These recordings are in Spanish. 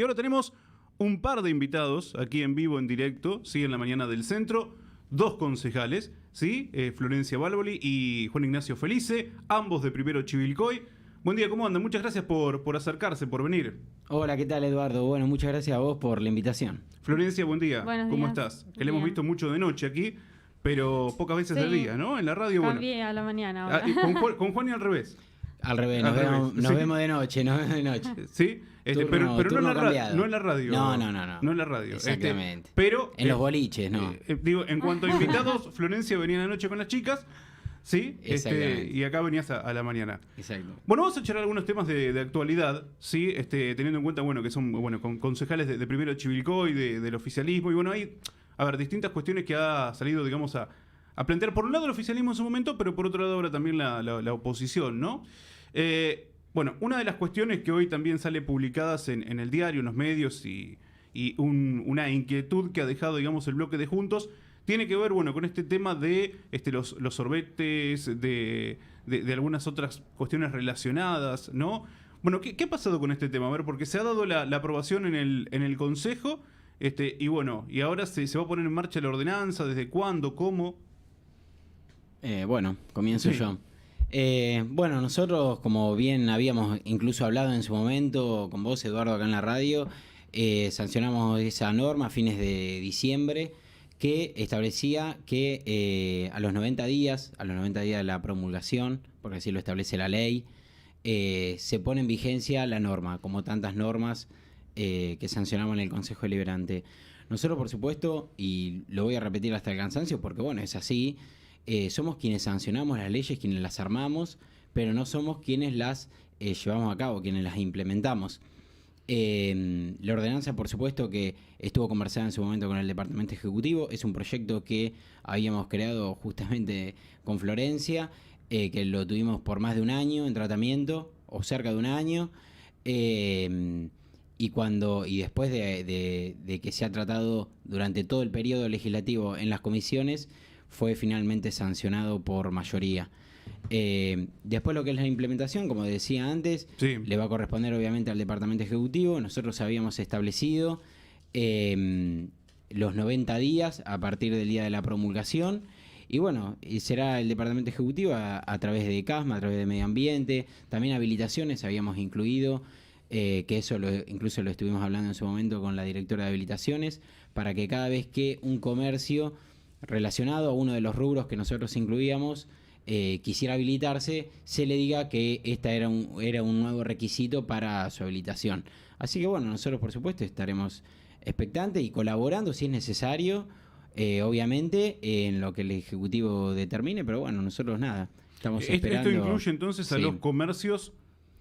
Y ahora tenemos un par de invitados aquí en vivo, en directo, ¿sí? En la mañana del centro, dos concejales, ¿sí? Florencia Balboli y Juan Ignacio Felice, ambos de Primero Chivilcoy. Buen día, ¿cómo andan? Muchas gracias por acercarse, por venir. Hola, ¿qué tal, Eduardo? Bueno, muchas gracias a vos por la invitación. Florencia, buen día. Buenos ¿Cómo días. estás? Que Bien. le hemos visto mucho de noche aquí, pero pocas veces Sí. de día, ¿no? En la radio, bueno. Cambié a la mañana ahora. Y con Juan y al revés. Al revés, Al nos revés, nos sí. vemos de noche, nos vemos de noche. ¿Sí? Pero Turno no, en la cambiado. no en la radio. No. No en la radio. Exactamente. Pero En los boliches, ¿no? digo, en cuanto a invitados, Florencia venía anoche con las chicas, ¿sí? Exactamente. Y acá venías a la mañana. Exacto. Bueno, vamos a echar algunos temas de actualidad, ¿sí? Teniendo en cuenta, bueno, que son, bueno, concejales de Primero Chivilcoy, del oficialismo, y bueno, hay, a ver, distintas cuestiones que ha salido, digamos, a plantear, por un lado el oficialismo en su momento, pero por otro lado ahora también la oposición, ¿no? Bueno, una de las cuestiones que hoy también sale publicadas en el diario, en los medios, y una inquietud que ha dejado, digamos, el bloque de Juntos, tiene que ver, bueno, con este tema de los sorbetes, de algunas otras cuestiones relacionadas, ¿no? Bueno, ¿qué ha pasado con este tema? A ver, porque se ha dado la aprobación en el Consejo, y bueno, y ahora se va a poner en marcha la ordenanza, ¿desde cuándo, cómo? Bueno, comienzo Sí. yo. Bueno, nosotros, como bien habíamos incluso hablado en su momento con vos, Eduardo, acá en la radio, sancionamos esa norma a fines de diciembre que establecía que a los 90 días de la promulgación, porque así lo establece la ley, se pone en vigencia la norma, como tantas normas que sancionamos en el Consejo Deliberante. Nosotros, por supuesto, y lo voy a repetir hasta el cansancio, porque bueno, es así, somos quienes sancionamos las leyes, quienes las armamos, pero no somos quienes las llevamos a cabo, quienes las implementamos. La ordenanza, por supuesto, que estuvo conversada en su momento con el Departamento Ejecutivo, es un proyecto que habíamos creado justamente con Florencia, que lo tuvimos por más de un año en tratamiento, o cerca de un año, y después de que se ha tratado durante todo el periodo legislativo en las comisiones, fue finalmente sancionado por mayoría. Después lo que es la implementación, como decía antes, Sí. le va a corresponder obviamente al Departamento Ejecutivo. Nosotros habíamos establecido los 90 días a partir del día de la promulgación. Y bueno, será el Departamento Ejecutivo a través de CASMA, a través de Medio Ambiente, también habilitaciones habíamos incluido, que eso incluso lo estuvimos hablando en su momento con la directora de habilitaciones, para que cada vez que un comercio relacionado a uno de los rubros que nosotros incluíamos quisiera habilitarse, se le diga que esta era un nuevo requisito para su habilitación. Así que bueno, nosotros por supuesto estaremos expectantes y colaborando si es necesario, obviamente, en lo que el Ejecutivo determine, pero bueno, nosotros nada, estamos esperando. Esto incluye entonces a Sí. los comercios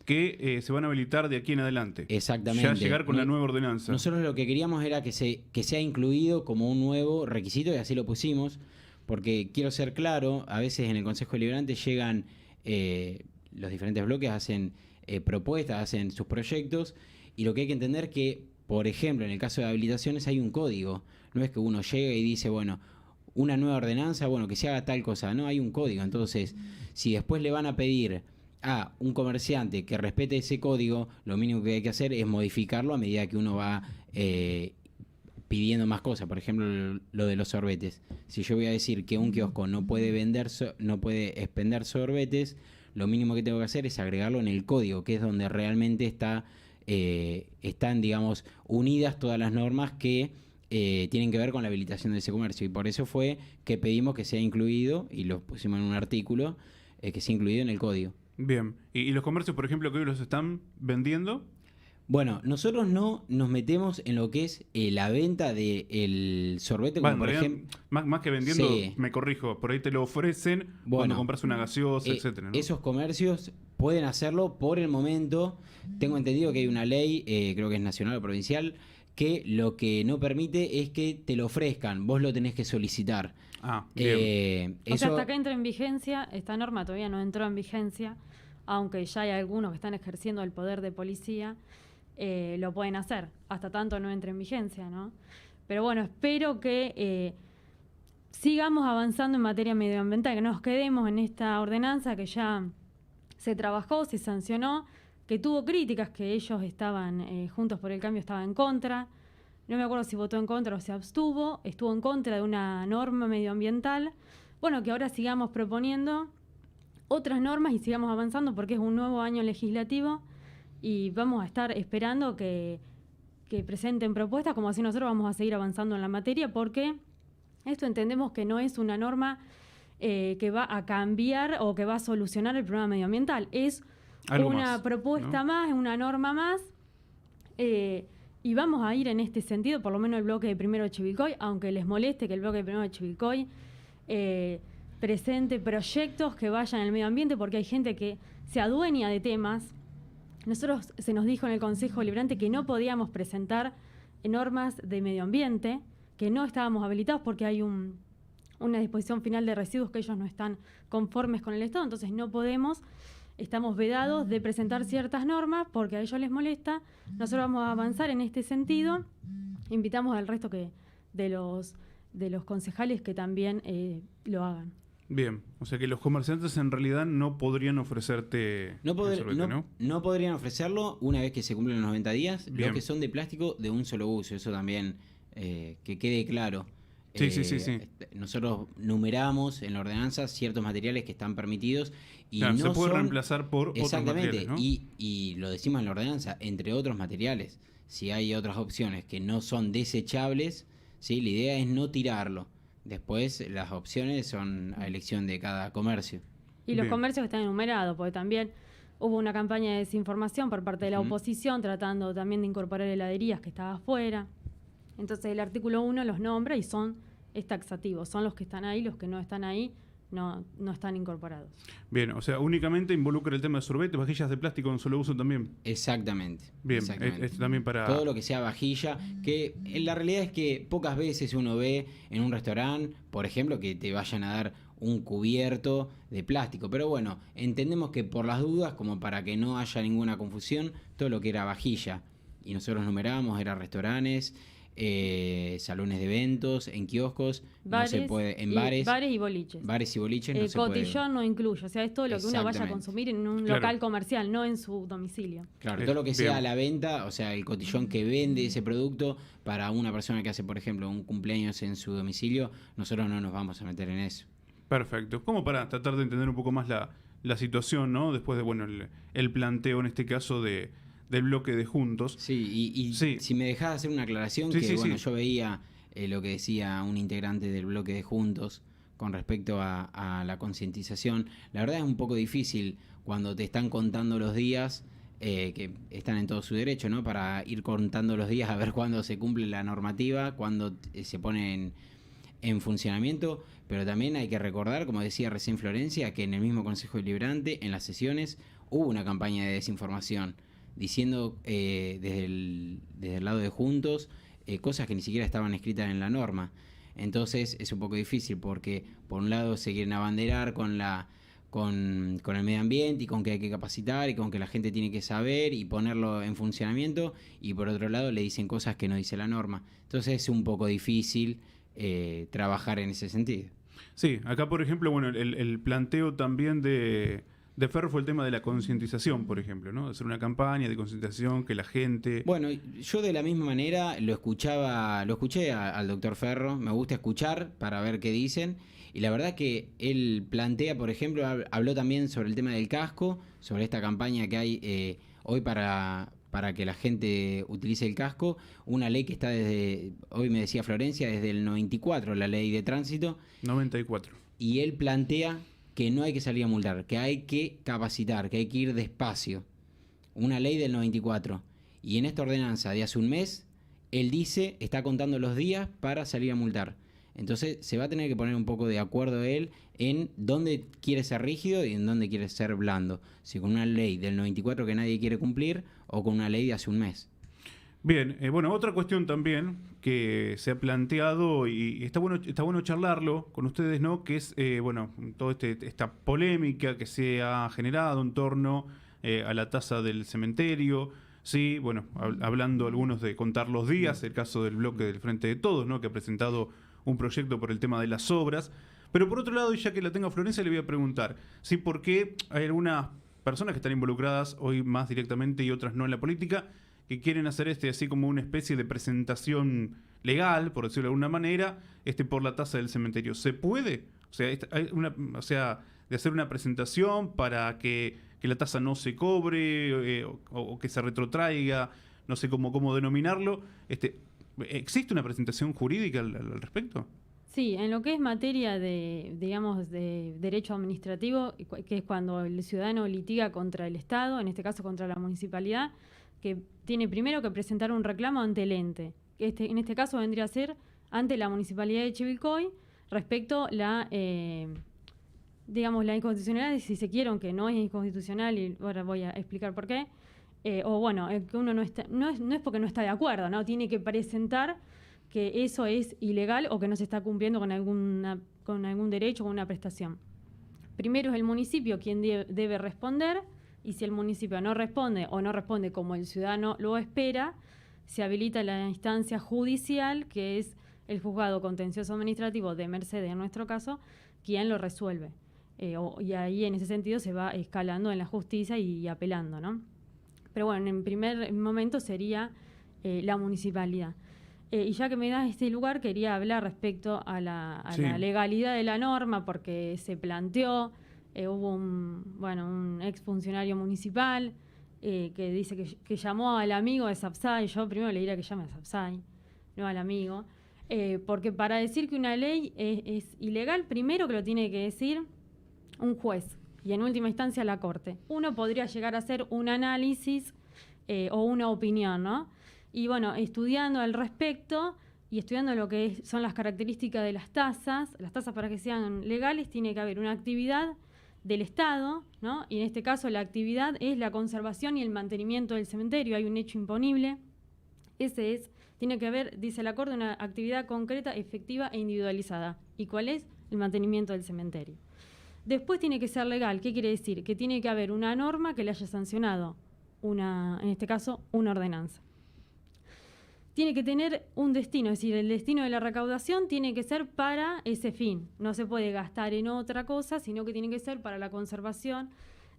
que se van a habilitar de aquí en adelante. Exactamente. Ya llegar con la nueva ordenanza. Nosotros lo que queríamos era que sea incluido como un nuevo requisito, y así lo pusimos, porque quiero ser claro, a veces en el Consejo Deliberante llegan los diferentes bloques, hacen propuestas, hacen sus proyectos, y lo que hay que entender es que, por ejemplo, en el caso de habilitaciones hay un código. No es que uno llega y dice, bueno, una nueva ordenanza, bueno, que se haga tal cosa. No, hay un código. Entonces, si después le van a pedir a un comerciante que respete ese código, lo mínimo que hay que hacer es modificarlo a medida que uno va pidiendo más cosas. Por ejemplo, lo de los sorbetes. Si yo voy a decir que un kiosco no puede expender sorbetes, lo mínimo que tengo que hacer es agregarlo en el código, que es donde realmente están, digamos, unidas todas las normas que tienen que ver con la habilitación de ese comercio. Y por eso fue que pedimos que sea incluido, y lo pusimos en un artículo, que sea incluido en el código. Bien. ¿Y los comercios, por ejemplo, que hoy los están vendiendo? Bueno, nosotros no nos metemos en lo que es la venta del sorbete, como Bueno, por en realidad, ejemplo. más que vendiendo, Sí. me corrijo, por ahí te lo ofrecen cuando Bueno, compras una gaseosa, etcétera, ¿no? Esos comercios pueden hacerlo por el momento. Tengo entendido que hay una ley, creo que es nacional o provincial, que lo que no permite es que te lo ofrezcan, vos lo tenés que solicitar. Bien. O sea, hasta que entre en vigencia, esta norma todavía no entró en vigencia, aunque ya hay algunos que están ejerciendo el poder de policía, lo pueden hacer, hasta tanto no entre en vigencia, ¿no? Pero bueno, espero que sigamos avanzando en materia medioambiental, que no nos quedemos en esta ordenanza que ya se trabajó, se sancionó, que tuvo críticas, que ellos estaban, Juntos por el Cambio estaba en contra. No me acuerdo si votó en contra o se abstuvo. Estuvo en contra de una norma medioambiental. Bueno, que ahora sigamos proponiendo otras normas y sigamos avanzando porque es un nuevo año legislativo y vamos a estar esperando que presenten propuestas, como así nosotros vamos a seguir avanzando en la materia, porque esto entendemos que no es una norma que va a cambiar o que va a solucionar el problema medioambiental. Es Algo una más, propuesta ¿no? más, una norma más, y vamos a ir en este sentido, por lo menos el bloque de Primero de Chivilcoy, aunque les moleste que el bloque de Primero de Chivilcoy presente proyectos que vayan al medio ambiente, porque hay gente que se adueña de temas. Nosotros se nos dijo en el Consejo Deliberante que no podíamos presentar normas de medio ambiente, que no estábamos habilitados porque hay una disposición final de residuos que ellos no están conformes con el Estado, entonces no podemos, estamos vedados de presentar ciertas normas porque a ellos les molesta. Nosotros vamos a avanzar en este sentido. Invitamos al resto de los concejales que también lo hagan. Bien, o sea que los comerciantes en realidad no podrían ofrecerte No, el sorbete, ¿no? no podrían ofrecerlo una vez que se cumplen los 90 días, Bien. los que son de plástico de un solo uso, eso también que quede claro. Sí, sí. Nosotros numeramos en la ordenanza ciertos materiales que están permitidos y Claro, no se puede son- reemplazar por otros Exactamente, materiales, ¿no? y lo decimos en la ordenanza, entre otros materiales. Si hay otras opciones que no son desechables, ¿sí? La idea es no tirarlo. Después las opciones son a elección de cada comercio. Y los Bien. comercios están enumerados, porque también hubo una campaña de desinformación por parte de la Ujú. oposición, tratando también de incorporar heladerías que estaba afuera. Entonces el artículo 1 los nombra y es taxativo. Son los que están ahí, los que no están ahí no están incorporados. Bien, o sea, únicamente involucra el tema de sorbetes, vajillas de plástico en solo uso también. Exactamente. Bien, exactamente. es también para... Todo lo que sea vajilla, que en la realidad es que pocas veces uno ve en un restaurante, por ejemplo, que te vayan a dar un cubierto de plástico. Pero bueno, entendemos que por las dudas, como para que no haya ninguna confusión, todo lo que era vajilla, y nosotros numeramos, era restaurantes, salones de eventos, en kioscos, Bares, no se puede, en y, bares, bares y boliches. bares y boliches no se puede. Cotillón no incluye, o sea, es todo lo que uno vaya a Exactamente. consumir en un Claro. local comercial, no en su domicilio. Claro, todo lo que Bien. sea a la venta, o sea, el cotillón que vende ese producto para una persona que hace, por ejemplo, un cumpleaños en su domicilio, nosotros no nos vamos a meter en eso. Perfecto. Como para tratar de entender un poco más la situación, ¿no? Después de, bueno, el planteo en este caso del bloque de Juntos. Sí, y Sí. si me dejás hacer una aclaración, Sí, que sí, bueno, sí. yo veía lo que decía un integrante del bloque de Juntos con respecto a la concientización. La verdad es un poco difícil cuando te están contando los días, que están en todo su derecho, ¿no? Para ir contando los días a ver cuándo se cumple la normativa, cuándo se pone en funcionamiento, pero también hay que recordar, como decía recién Florencia, que en el mismo Consejo Deliberante, en las sesiones, hubo una campaña de desinformación, diciendo desde el lado de Juntos cosas que ni siquiera estaban escritas en la norma. Entonces es un poco difícil porque por un lado se quieren abanderar con el medio ambiente y con que hay que capacitar y con que la gente tiene que saber y ponerlo en funcionamiento, y por otro lado le dicen cosas que no dice la norma. Entonces es un poco difícil trabajar en ese sentido. Sí, acá por ejemplo, bueno, el planteo también de Ferro fue el tema de la concientización, por ejemplo, ¿no? Hacer una campaña de concientización, que la gente... Bueno, yo de la misma manera lo escuché al doctor Ferro, me gusta escuchar para ver qué dicen, y la verdad que él plantea, por ejemplo, habló también sobre el tema del casco, sobre esta campaña que hay hoy para que la gente utilice el casco, una ley que está desde, hoy me decía Florencia, desde el 94, la ley de tránsito, 94. y él plantea que no hay que salir a multar, que hay que capacitar, que hay que ir despacio. Una ley del 94. Y en esta ordenanza de hace un mes, él dice, está contando los días para salir a multar. Entonces se va a tener que poner un poco de acuerdo él en dónde quiere ser rígido y en dónde quiere ser blando. Si con una ley del 94 que nadie quiere cumplir o con una ley de hace un mes. Bien, bueno, otra cuestión también que se ha planteado y está bueno charlarlo con ustedes, ¿no? Que es, bueno, toda esta polémica que se ha generado en torno a la tasa del cementerio, sí, bueno, hablando algunos de contar los días, el caso del bloque del Frente de Todos, ¿no? Que ha presentado un proyecto por el tema de las obras. Pero por otro lado, y ya que la tengo a Florencia, le voy a preguntar, ¿sí? ¿Por qué hay algunas personas que están involucradas hoy más directamente y otras no en la política, que quieren hacer así como una especie de presentación legal, por decirlo de alguna manera, por la tasa del cementerio. ¿Se puede? O sea, de hacer una presentación para que la tasa no se cobre o que se retrotraiga, no sé cómo denominarlo. ¿Existe una presentación jurídica al respecto? Sí, en lo que es materia de, digamos, de derecho administrativo, que es cuando el ciudadano litiga contra el Estado, en este caso contra la municipalidad, que tiene primero que presentar un reclamo ante el ente. En este caso vendría a ser ante la Municipalidad de Chivilcoy respecto digamos, la inconstitucionalidad, si se quiere, aunque no es inconstitucional, y ahora voy a explicar por qué, que uno no es porque no está de acuerdo, ¿no? Tiene que presentar que eso es ilegal o que no se está cumpliendo con algún derecho o con una prestación. Primero es el municipio quien debe responder, y si el municipio no responde o no responde como el ciudadano lo espera, se habilita la instancia judicial, que es el juzgado contencioso administrativo de Mercedes, en nuestro caso, quien lo resuelve. Y ahí en ese sentido se va escalando en la justicia y apelando, ¿no? Pero bueno, en primer momento sería la municipalidad. Y ya que me das este lugar, quería hablar respecto a la legalidad de la norma, porque se planteó, hubo un exfuncionario municipal que dice que llamó al amigo de Sapsay. Yo primero le diría que llame a Sapsay, no al amigo, porque para decir que una ley es ilegal, primero que lo tiene que decir un juez y en última instancia la Corte. Uno podría llegar a hacer un análisis o una opinión, ¿no? Y bueno, estudiando al respecto y estudiando lo que son las características de las tasas para que sean legales tiene que haber una actividad del Estado, ¿no? Y en este caso la actividad es la conservación y el mantenimiento del cementerio. Hay un hecho imponible. Tiene que haber, dice la Corte, una actividad concreta, efectiva e individualizada. ¿Y cuál es? El mantenimiento del cementerio. Después tiene que ser legal. ¿Qué quiere decir? Que tiene que haber una norma que le haya sancionado, en este caso, una ordenanza. Tiene que tener un destino, es decir, el destino de la recaudación tiene que ser para ese fin. No se puede gastar en otra cosa, sino que tiene que ser para la conservación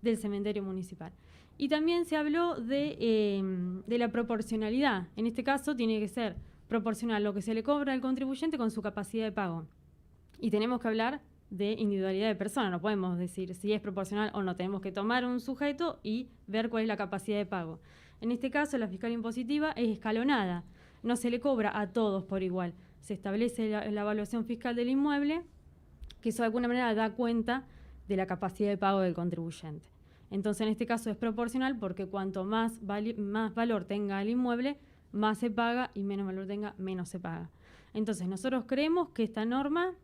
del cementerio municipal. Y también se habló de la proporcionalidad. En este caso tiene que ser proporcional lo que se le cobra al contribuyente con su capacidad de pago. Y tenemos que hablar de individualidad de persona, no podemos decir si es proporcional o no, tenemos que tomar un sujeto y ver cuál es la capacidad de pago. En este caso la fiscal impositiva es escalonada, no se le cobra a todos por igual, se establece la evaluación fiscal del inmueble, que eso de alguna manera da cuenta de la capacidad de pago del contribuyente. Entonces en este caso es proporcional porque cuanto más valor tenga el inmueble, más se paga, y menos valor tenga, menos se paga. Entonces nosotros creemos que esta norma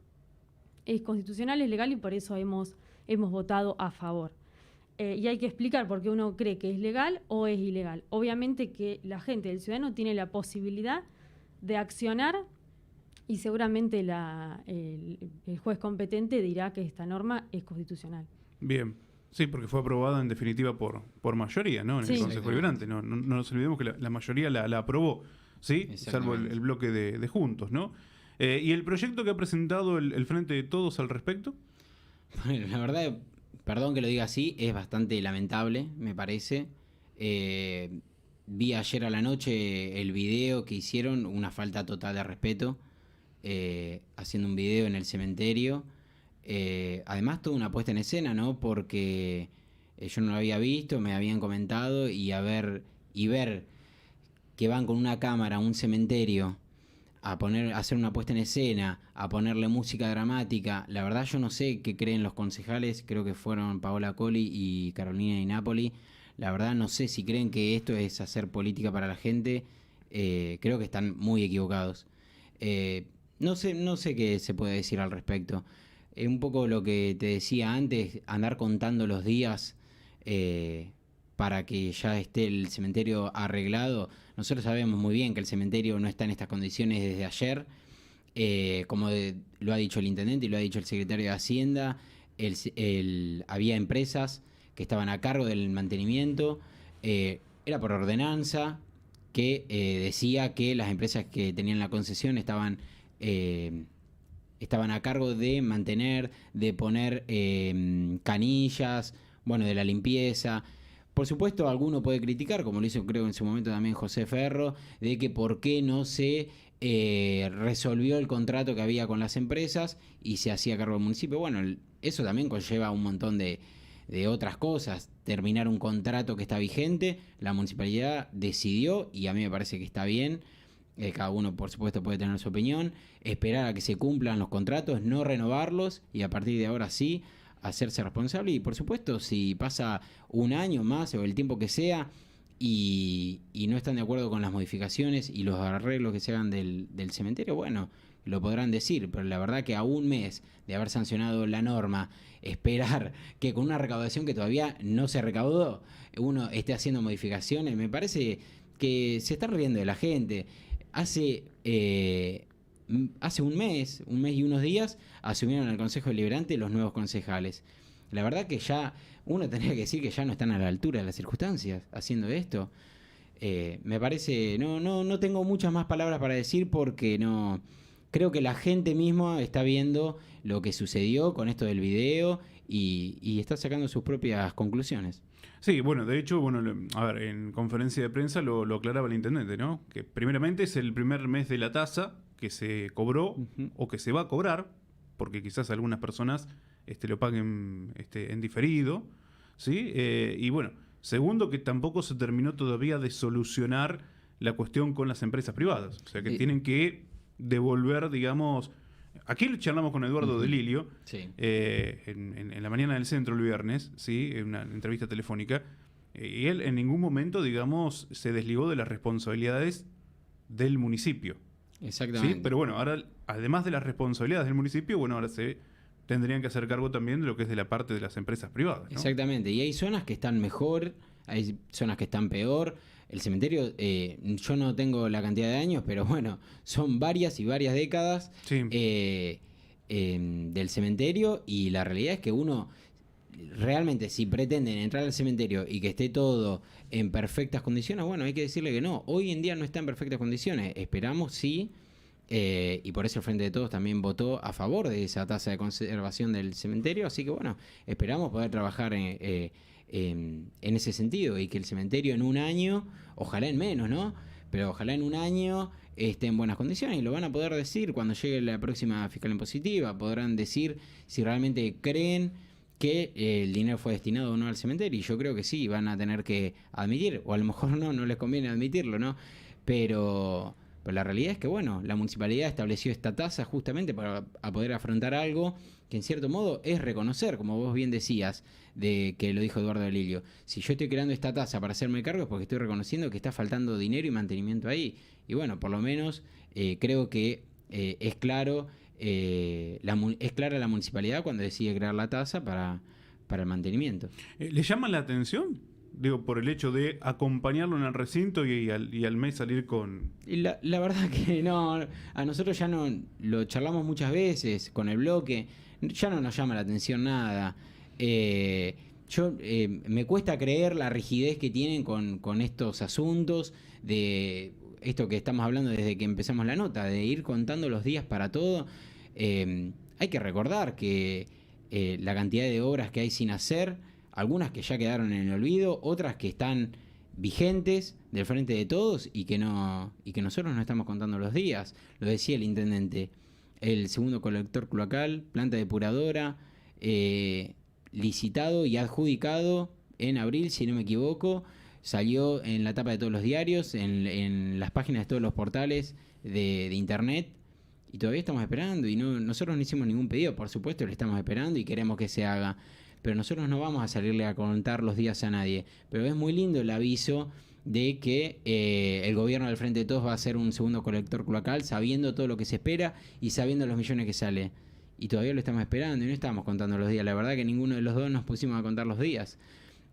es constitucional, es legal, y por eso hemos votado a favor. Y hay que explicar por qué uno cree que es legal o es ilegal. Obviamente que la gente, el ciudadano, tiene la posibilidad de accionar, y seguramente el juez competente dirá que esta norma es constitucional. Bien. Sí, porque fue aprobada en definitiva por mayoría, ¿no? En el Consejo Deliberante. No nos olvidemos que la mayoría la aprobó, ¿sí? Salvo el bloque de Juntos, ¿no? ¿Y el proyecto que ha presentado el Frente de Todos al respecto? Bueno, la verdad, perdón que lo diga así, es bastante lamentable, me parece. Vi ayer a la noche el video que hicieron, una falta total de respeto, haciendo un video en el cementerio. Además, toda una puesta en escena, ¿no? Porque yo no lo había visto, me habían comentado, y ver que van con una cámara a un cementerio a hacer una puesta en escena, a ponerle música dramática. La verdad yo no sé qué creen los concejales, creo que fueron Paola Colli y Carolina Di Napoli. La verdad no sé si creen que esto es hacer política para la gente. Creo que están muy equivocados. No sé qué se puede decir al respecto. Un poco lo que te decía antes, andar contando los días para que ya esté el cementerio arreglado. Nosotros sabemos muy bien que el cementerio no está en estas condiciones desde ayer, como lo ha dicho el intendente y lo ha dicho el secretario de Hacienda. Había empresas que estaban a cargo del mantenimiento, era por ordenanza que decía que las empresas que tenían la concesión estaban a cargo de mantener, de poner canillas, bueno, de la limpieza. Por supuesto, alguno puede criticar, como lo hizo creo en su momento también José Ferro, de que por qué no se resolvió el contrato que había con las empresas y se hacía cargo del municipio. Bueno, eso también conlleva un montón de otras cosas. Terminar un contrato que está vigente, la municipalidad decidió, y a mí me parece que está bien, cada uno por supuesto puede tener su opinión, esperar a que se cumplan los contratos, no renovarlos y a partir de ahora sí hacerse responsable. Y por supuesto, si pasa un año más o el tiempo que sea y no están de acuerdo con las modificaciones y los arreglos que se hagan del cementerio, bueno, lo podrán decir, pero la verdad que a un mes de haber sancionado la norma, esperar que con una recaudación que todavía no se recaudó, uno esté haciendo modificaciones, me parece que se está riendo de la gente. Hace un mes y unos días, asumieron el Consejo Deliberante los nuevos concejales. La verdad que ya uno tendría que decir que ya no están a la altura de las circunstancias haciendo esto. Me parece, no tengo muchas más palabras para decir porque no... Creo que la gente misma está viendo lo que sucedió con esto del video y está sacando sus propias conclusiones. Sí, bueno, de hecho, bueno, a ver, en conferencia de prensa lo aclaraba el intendente, ¿no? Que primeramente es el primer mes de la tasa que se cobró o que se va a cobrar, porque quizás algunas personas lo paguen en diferido, ¿sí? Y bueno, segundo, que tampoco se terminó todavía de solucionar la cuestión con las empresas privadas, o sea, que tienen que devolver, digamos... Aquí charlamos con Eduardo de Lilio, sí. En la mañana del centro el viernes, ¿sí? En una entrevista telefónica, y él en ningún momento, digamos, se desligó de las responsabilidades del municipio. Exactamente. ¿Sí? Pero bueno, ahora, además de las responsabilidades del municipio, bueno, ahora se tendrían que hacer cargo también de lo que es de la parte de las empresas privadas, ¿no? Exactamente, y hay zonas que están mejor, hay zonas que están peor. El cementerio, yo no tengo la cantidad de años, pero bueno, son varias y varias décadas Sí. Del cementerio, y la realidad es que uno realmente, si pretenden entrar al cementerio y que esté todo en perfectas condiciones, bueno, hay que decirle que no, hoy en día no está en perfectas condiciones. Esperamos sí, y por eso el Frente de Todos también votó a favor de esa tasa de conservación del cementerio, así que bueno, esperamos poder trabajar en ese sentido y que el cementerio en un año, ojalá en menos, ¿no? Pero ojalá en un año esté en buenas condiciones, y lo van a poder decir cuando llegue la próxima fiscal impositiva. Podrán decir si realmente creen que el dinero fue destinado o no al cementerio, y yo creo que sí, van a tener que admitir, o a lo mejor no les conviene admitirlo, ¿no? Pero la realidad es que, bueno, la municipalidad estableció esta tasa justamente para poder afrontar algo que en cierto modo es reconocer, como vos bien decías, de que lo dijo Eduardo de Lilio. Si yo estoy creando esta tasa para hacerme cargo es porque estoy reconociendo que está faltando dinero y mantenimiento ahí. Y bueno, por lo menos creo que es claro, es clara la municipalidad cuando decide crear la tasa para el mantenimiento. ¿Le llama la atención? Digo, por el hecho de acompañarlo en el recinto y al mes salir con... Y la verdad que no, a nosotros ya no, lo charlamos muchas veces con el bloque, ya no nos llama la atención nada. Me cuesta creer la rigidez que tienen con estos asuntos, de esto que estamos hablando desde que empezamos la nota, de ir contando los días para todo. Hay que recordar que la cantidad de obras que hay sin hacer, algunas que ya quedaron en el olvido, otras que están vigentes del Frente de Todos y que nosotros no estamos contando los días. Lo decía el intendente, el segundo colector cloacal, planta depuradora, licitado y adjudicado en abril, si no me equivoco, salió en la tapa de todos los diarios, en las páginas de todos los portales de internet, y todavía estamos esperando, y nosotros no hicimos ningún pedido, por supuesto le estamos esperando y queremos que se haga, pero nosotros no vamos a salirle a contar los días a nadie. Pero es muy lindo el aviso de que el gobierno del Frente de Todos va a hacer un segundo colector cloacal, sabiendo todo lo que se espera y sabiendo los millones que sale. Y todavía lo estamos esperando y no estamos contando los días. La verdad que ninguno de los dos nos pusimos a contar los días.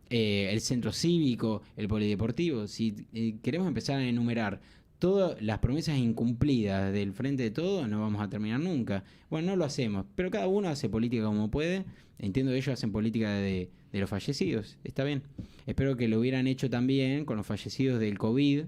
El centro cívico, el polideportivo, si queremos empezar a enumerar todas las promesas incumplidas del Frente de Todos, no vamos a terminar nunca. Bueno, no lo hacemos, pero cada uno hace política como puede. Entiendo que ellos hacen política de los fallecidos, está bien. Espero que lo hubieran hecho también con los fallecidos del COVID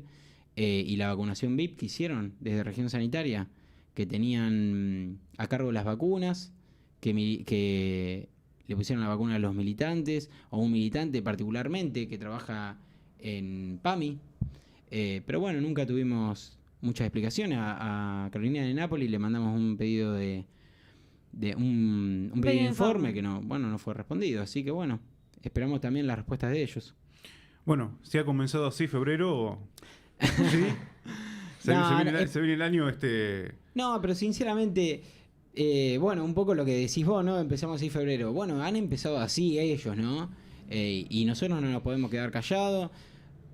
y la vacunación VIP que hicieron desde región sanitaria, que tenían a cargo las vacunas, que le pusieron la vacuna a los militantes, o un militante particularmente que trabaja en PAMI. Pero bueno, nunca tuvimos muchas explicaciones. A Carolina de Nápoles le mandamos un pedido de un pedido de informe que no fue respondido. Así que bueno, esperamos también las respuestas de ellos. Bueno, si ha comenzado así febrero, ¿sí? Se viene el año No, pero sinceramente, bueno, un poco lo que decís vos, ¿no? Empezamos así febrero. Bueno, han empezado así ellos, ¿no? Y nosotros no nos podemos quedar callados.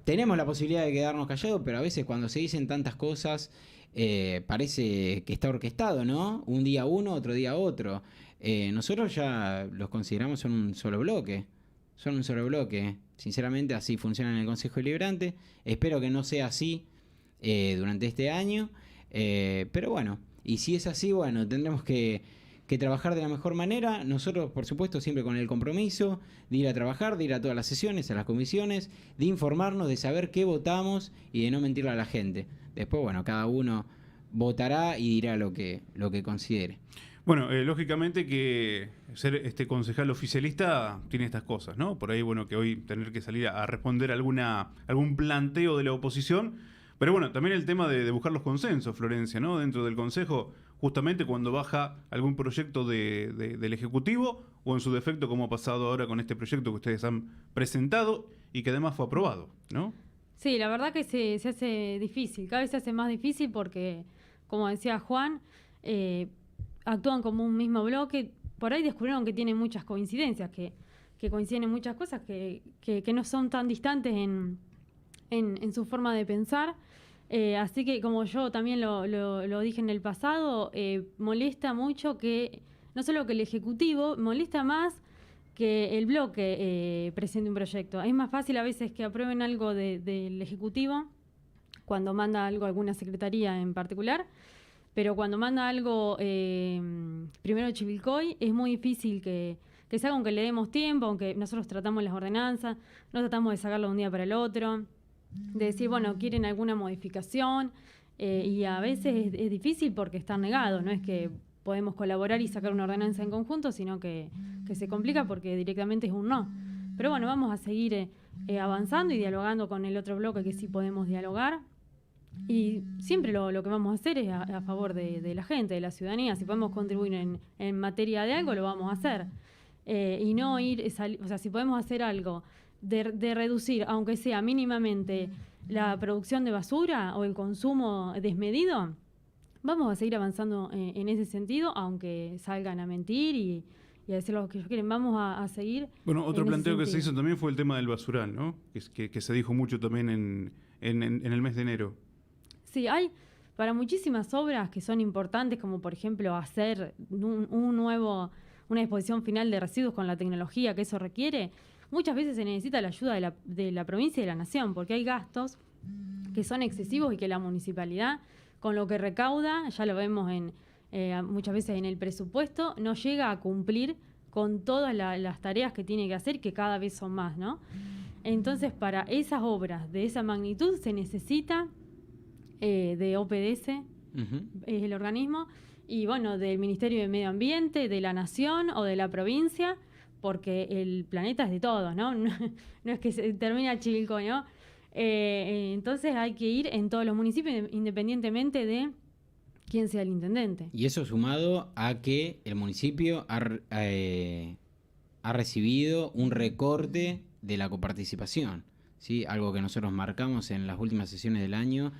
Tenemos la posibilidad de quedarnos callados, pero a veces cuando se dicen tantas cosas, parece que está orquestado, ¿no? Un día uno, otro día otro. Nosotros ya los consideramos son un solo bloque. Son un solo bloque. Sinceramente, así funciona en el Consejo Deliberante. Espero que no sea así durante este año. Pero bueno, y si es así, bueno, tendremos que trabajar de la mejor manera. Nosotros, por supuesto, siempre con el compromiso de ir a trabajar, de ir a todas las sesiones, a las comisiones, de informarnos, de saber qué votamos y de no mentirle a la gente. Después, bueno, cada uno votará y dirá lo que considere. Bueno, lógicamente que ser concejal oficialista tiene estas cosas, ¿no? Por ahí, bueno, que hoy tener que salir a responder algún planteo de la oposición. Pero bueno, también el tema de buscar los consensos, Florencia, ¿no? Dentro del Consejo, justamente cuando baja algún proyecto del Ejecutivo, o en su defecto, como ha pasado ahora con este proyecto que ustedes han presentado y que además fue aprobado, ¿no? Sí, la verdad que se hace difícil, cada vez se hace más difícil porque, como decía Juan, actúan como un mismo bloque. Por ahí descubrieron que tienen muchas coincidencias, que coinciden en muchas cosas, que no son tan distantes en su forma de pensar. Así que, como yo también lo dije en el pasado, molesta mucho que, no solo que el Ejecutivo, molesta más que el bloque presente un proyecto. Es más fácil a veces que aprueben algo del Ejecutivo cuando manda algo a alguna secretaría en particular, pero cuando manda algo primero Chivilcoy es muy difícil que se haga, aunque le demos tiempo, aunque nosotros tratamos las ordenanzas, no tratamos de sacarlo de un día para el otro, de decir, bueno, quieren alguna modificación, y a veces es difícil porque están negados, no es que podemos colaborar y sacar una ordenanza en conjunto, sino que se complica porque directamente es un no. Pero bueno, vamos a seguir avanzando y dialogando con el otro bloque que sí podemos dialogar. Y siempre lo que vamos a hacer es a favor de la gente, de la ciudadanía. Si podemos contribuir en materia de algo, lo vamos a hacer. Y no o sea, si podemos hacer algo de reducir, aunque sea mínimamente, la producción de basura o el consumo desmedido, vamos a seguir avanzando en ese sentido, aunque salgan a mentir y a decir lo que ellos quieren. Vamos a seguir. Bueno, otro planteo que se hizo también fue el tema del basural, ¿no? Que se dijo mucho también en el mes de enero. Sí, hay para muchísimas obras que son importantes, como por ejemplo hacer una disposición final de residuos con la tecnología que eso requiere. Muchas veces se necesita la ayuda de la provincia y de la nación, porque hay gastos que son excesivos y que la municipalidad, con lo que recauda, ya lo vemos muchas veces en el presupuesto, no llega a cumplir con todas las tareas que tiene que hacer, que cada vez son más, ¿no? Entonces, para esas obras de esa magnitud se necesita de OPDS, es el organismo, y bueno, del Ministerio de Medio Ambiente, de la Nación o de la provincia, porque el planeta es de todos, ¿no? No es que se termina Chivilcoy, ¿no? Entonces hay que ir en todos los municipios, independientemente de quién sea el intendente. Y eso sumado a que el municipio ha recibido un recorte de la coparticipación, ¿sí? Algo que nosotros marcamos en las últimas sesiones del año,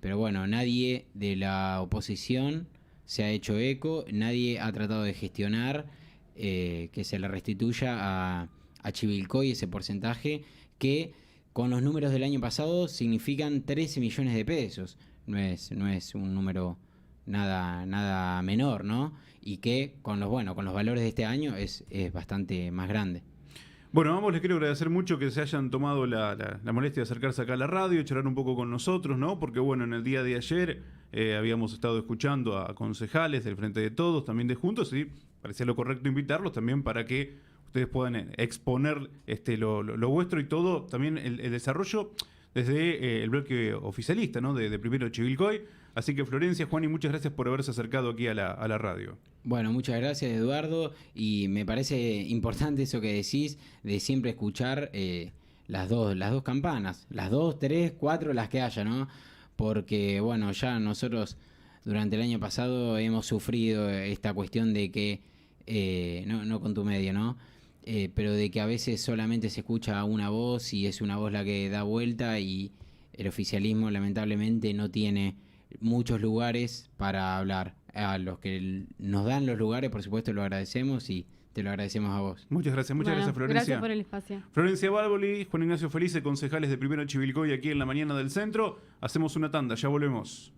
pero bueno, nadie de la oposición se ha hecho eco, nadie ha tratado de gestionar que se le restituya a Chivilcoy ese porcentaje que con los números del año pasado significan 13 millones de pesos. No es un número nada menor, ¿no? Y que con los valores de este año es bastante más grande. Bueno, ambos les quiero agradecer mucho que se hayan tomado la molestia de acercarse acá a la radio, charlar un poco con nosotros, ¿no? Porque bueno, en el día de ayer habíamos estado escuchando a concejales del Frente de Todos, también de Juntos, y parecía lo correcto invitarlos también para que ustedes puedan exponer lo vuestro y todo, también el desarrollo desde el bloque oficialista, ¿no? De primero Chivilcoy. Así que Florencia, Juan, y muchas gracias por haberse acercado aquí a la radio. Bueno, muchas gracias, Eduardo, y me parece importante eso que decís de siempre escuchar las dos campanas, las 2, 3, 4, las que haya, ¿no? Porque, bueno, ya nosotros durante el año pasado hemos sufrido esta cuestión de que, no con tu medio, ¿no? Pero de que a veces solamente se escucha una voz y es una voz la que da vuelta y el oficialismo lamentablemente no tiene muchos lugares para hablar. A los que nos dan los lugares, por supuesto, lo agradecemos y te lo agradecemos a vos. Muchas gracias Florencia. Gracias por el espacio. Florencia Bárboli, Juan Ignacio Felice, concejales de Primero Chivilcoy aquí en la mañana del centro. Hacemos una tanda, ya volvemos.